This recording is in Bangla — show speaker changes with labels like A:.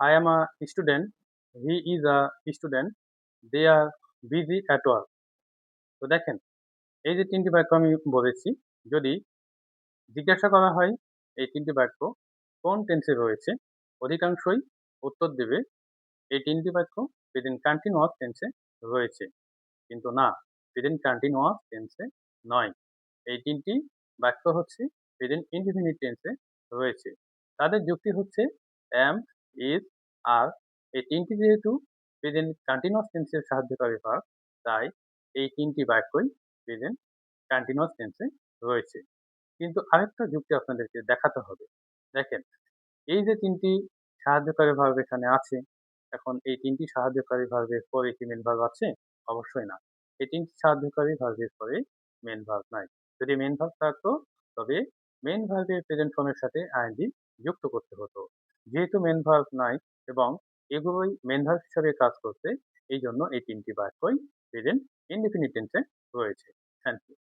A: I am a student, he is a student, they are busy at work. তো দেখেন, এই যে ৩ টি বাক্য আমি বলেছি, যদি জিজ্ঞাসা করা হয় এই ৩ টি বাক্য কোন টেন্সে রয়েছে, অধিকাংশই উত্তর দেবে এই ৩ টি বাক্য প্রেজেন্ট কন্টিনিউয়াস টেন্সে রয়েছে। কিন্তু না, প্রেজেন্ট কন্টিনিউয়াস টেন্সে নয়। এই ৩ টি বাক্য হচ্ছে প্রেজেন্ট ইনডিফিনিট টেন্সে রয়েছে। তাদের যুক্তি হচ্ছে am, is, are এই ৩ টি যেহেতু প্রেজেন্ট কন্টিনিউয়াস টেন্সের সাহায্যকারী ভার্ব, তাই এই ৩ টি বাক্যই প্রেজেন্ট কন্টিনিউয়াস টেন্সে রয়েছে। কিন্তু আরেকটা যুক্তি আপনাদেরকে দেখাতে হবে। দেখেন, এই যে ৩ টি সাহায্যকারী ভার্ব এখানে আছে, এখন এই ৩ টি সাহায্যকারী ভার্বের পরে কি মেইন ভার্ব আছে? অবশ্যই না। এই ৩ টি সাহায্যকারী ভার্বের পরে মেইন ভার্ব নাই। যদি মেইন ভার্ব থাকতো, তবে মেইন ভার্বের প্রেজেন্ট ফর্মের সাথে আইএনজি যুক্ত করতে হতো। যেহেতু মেইন ভার্ব নাই এবং এগুলোই মেইন ভার্ব হিসাবে কাজ করছে, এইজন্য এই ৩ টি বাক্যই প্রেজেন্ট ইনডিফিনিট টেন্সে রয়েছে। Thank you.